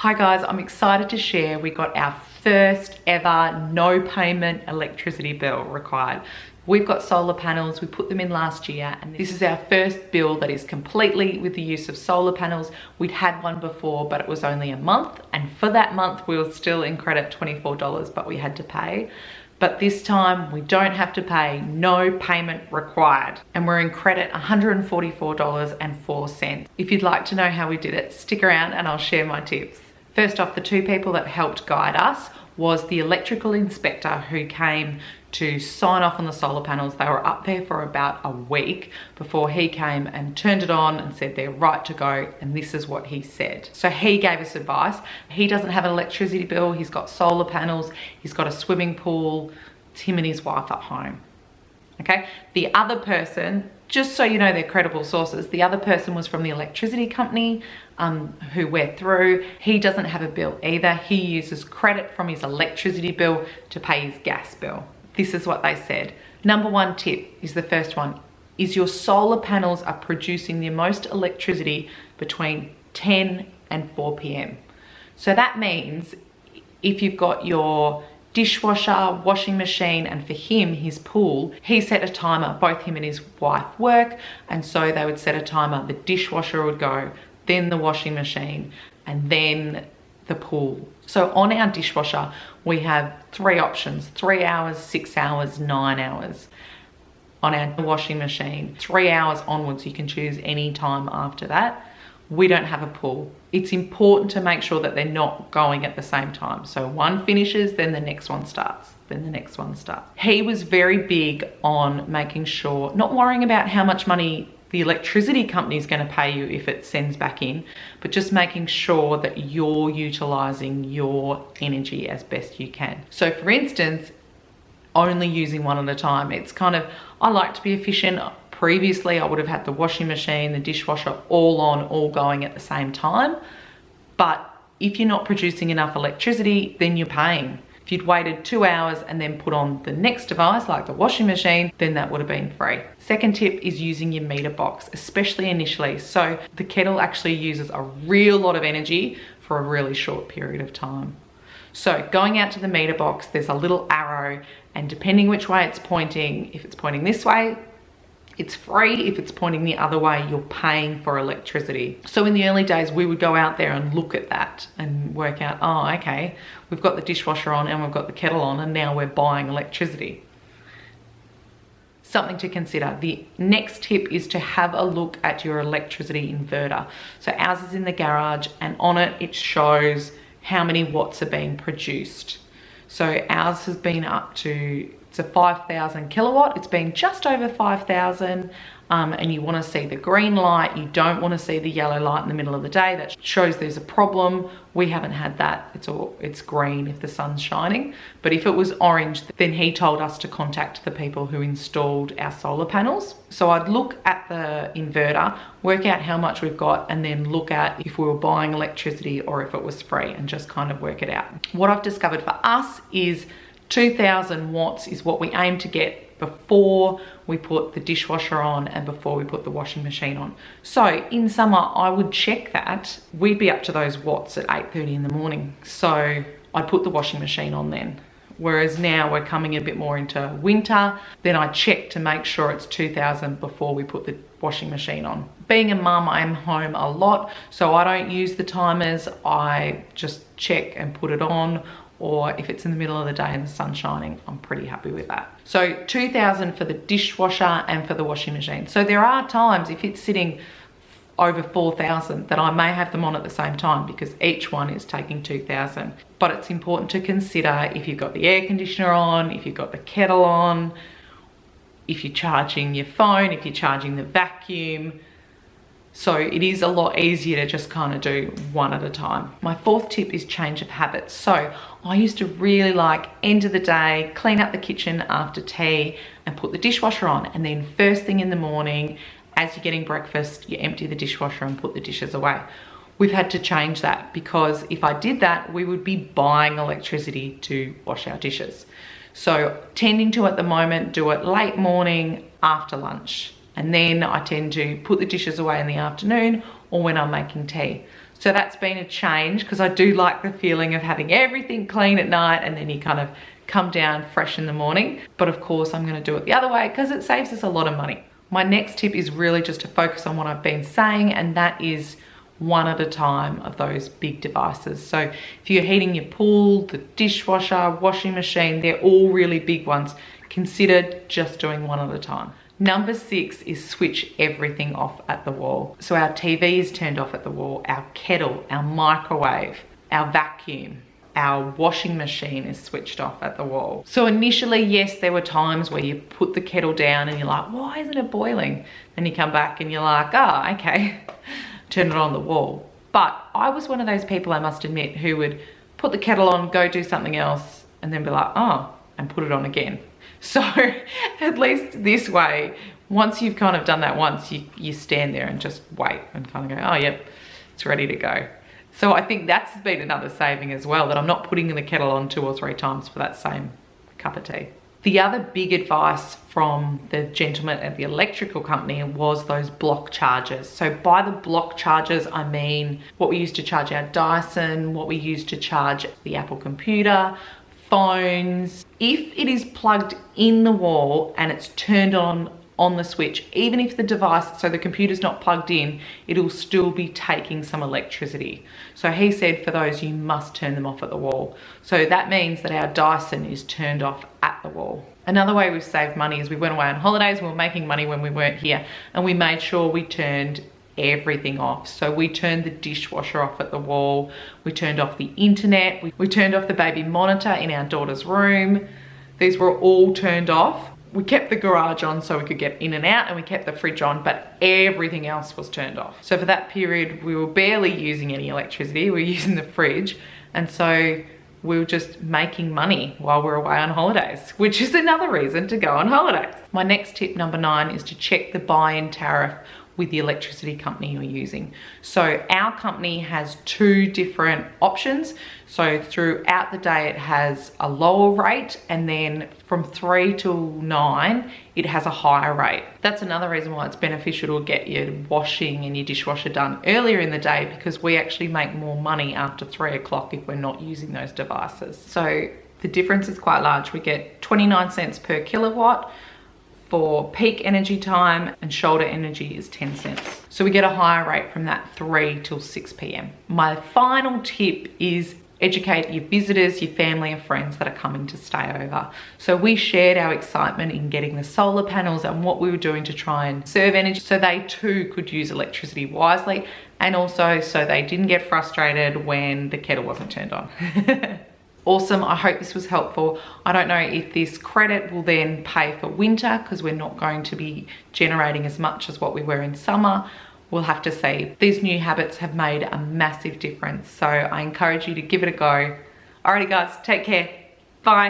Hi guys, I'm excited to share we got our first ever no payment electricity bill required. We've got solar panels, we put them in last year, and this is our first bill that is completely with the use of solar panels. We'd had one before, but it was only a month, and for that month we were still in credit $24, but we had to pay. But this time we don't have to pay, no payment required. And we're in credit $144.04. If you'd like to know how we did it, stick around and I'll share my tips. First off, the two people that helped guide us was the electrical inspector who came to sign off on the solar panels. They were up there for about a week before he came and turned it on and said they're right to go, and this is what he said. So he gave us advice. He doesn't have an electricity bill, he's got solar panels, he's got a swimming pool, it's him and his wife at home. Okay, the other person, just so you know they're credible sources, the other person was from the electricity company who we're through. He doesn't have a bill either. He uses credit from his electricity bill to pay his gas bill. This is what they said. Number one tip is the first one, is your solar panels are producing the most electricity between 10 and 4 p.m. So that means if you've got your dishwasher, washing machine, and for him, his pool, he set a timer. Both him and his wife work, and so they would set a timer. The dishwasher would go, then the washing machine, and then the pool. So on our dishwasher, we have three options: 3 hours, 6 hours, 9 hours. On our washing machine, 3 hours onwards, you can choose any time after that. We don't have a pool. It's important to make sure that they're not going at the same time. So one finishes, then the next one starts, then the next one starts. He was very big on making sure, not worrying about how much money the electricity company is going to pay you if it sends back in, but just making sure that you're utilizing your energy as best you can. So for instance, only using one at a time. It's kind of, I like to be efficient. Previously, I would have had the washing machine, the dishwasher all on, all going at the same time. But if you're not producing enough electricity, then you're paying. If you'd waited 2 hours and then put on the next device, like the washing machine, then that would have been free. Second tip is using your meter box, especially initially. So the kettle actually uses a real lot of energy for a really short period of time. So going out to the meter box, there's a little arrow, and depending which way it's pointing, if it's pointing this way, it's free. If it's pointing the other way, you're paying for electricity. So in the early days, we would go out there and look at that and work out, oh, okay, we've got the dishwasher on and we've got the kettle on, and now we're buying electricity. Something to consider. The next tip is to have a look at your electricity inverter. So ours is in the garage, and on it, it shows how many watts are being produced. So ours has been up to, it's a 5,000 kilowatt. It's been just over 5,000, and you want to see the green light. You don't want to see the yellow light in the middle of the day. That shows there's a problem. We haven't had that. It's green if the sun's shining. But if it was orange, then he told us to contact the people who installed our solar panels. So I'd look at the inverter, work out how much we've got, and then look at if we were buying electricity or if it was free, and just kind of work it out. What I've discovered for us is 2,000 watts is what we aim to get before we put the dishwasher on and before we put the washing machine on. So in summer, I would check that. We'd be up to those watts at 8:30 in the morning. So I'd put the washing machine on then. Whereas now we're coming a bit more into winter, then I check to make sure it's 2,000 before we put the washing machine on. Being a mum, I'm home a lot, so I don't use the timers. I just check and put it on, or if it's in the middle of the day and the sun's shining, I'm pretty happy with that. So 2,000 for the dishwasher and for the washing machine. So there are times if it's sitting over 4,000 that I may have them on at the same time, because each one is taking 2,000. But it's important to consider if you've got the air conditioner on, if you've got the kettle on, if you're charging your phone, if you're charging the vacuum. So it is a lot easier to just kind of do one at a time. My fourth tip is change of habits. So I used to really like end of the day, clean up the kitchen after tea and put the dishwasher on. And then first thing in the morning, as you're getting breakfast, you empty the dishwasher and put the dishes away. We've had to change that, because if I did that, we would be buying electricity to wash our dishes. So tending to, at the moment, do it late morning after lunch. And then I tend to put the dishes away in the afternoon or when I'm making tea. So that's been a change, because I do like the feeling of having everything clean at night and then you kind of come down fresh in the morning. But of course I'm going to do it the other way because it saves us a lot of money. My next tip is really just to focus on what I've been saying, and that is one at a time of those big devices. So if you're heating your pool, the dishwasher, washing machine, they're all really big ones. Consider just doing one at a time. Number 6 is switch everything off at the wall. So our TV is turned off at the wall, our kettle, our microwave, our vacuum, our washing machine is switched off at the wall. So initially, yes, there were times where you put the kettle down and you're like, why isn't it boiling? Then you come back and you're like, oh, okay, turn it on the wall. But I was one of those people, I must admit, who would put the kettle on, go do something else, and then be like, oh, and put it on again. So at least this way, once you've kind of done that once, you stand there and just wait and kind of go, oh, yep, it's ready to go. So I think that's been another saving as well, that I'm not putting the kettle on 2 or 3 times for that same cup of tea. The other big advice from the gentleman at the electrical company was those block chargers. So by the block chargers, I mean what we use to charge our Dyson, what we use to charge the Apple computer, phones. If it is plugged in the wall and it's turned on the switch, even if the device, so the computer's not plugged in, it'll still be taking some electricity. So he said for those, you must turn them off at the wall. So that means that our Dyson is turned off at the wall. Another way we've saved money is we went away on holidays, we were making money when we weren't here, and we made sure we turned everything off. So we turned the dishwasher off at the wall, we turned off the internet, we turned off the baby monitor in our daughter's room. These were all turned off. We kept the garage on so we could get in and out, and we kept the fridge on, but everything else was turned off. So for that period, we were barely using any electricity. We were using the fridge. And so we were just making money while we were away on holidays, which is another reason to go on holidays. My next tip, number 9, is to check the buy-in tariff with the electricity company you're using. So our company has 2 different options. So throughout the day, it has a lower rate, and then from 3 till 9, it has a higher rate. That's another reason why it's beneficial to get your washing and your dishwasher done earlier in the day, because we actually make more money after 3 o'clock if we're not using those devices. So the difference is quite large. We get 29 cents per kilowatt for peak energy time, and shoulder energy is 10 cents. So we get a higher rate from that 3 till 6 p.m. My final tip is educate your visitors, your family and friends that are coming to stay over. So we shared our excitement in getting the solar panels and what we were doing to try and save energy so they too could use electricity wisely, and also so they didn't get frustrated when the kettle wasn't turned on. Awesome, I hope this was helpful. I don't know if this credit will then pay for winter, because we're not going to be generating as much as what we were in summer. We'll have to see. These new habits have made a massive difference, so I encourage you to give it a go. Alrighty guys, take care. Bye.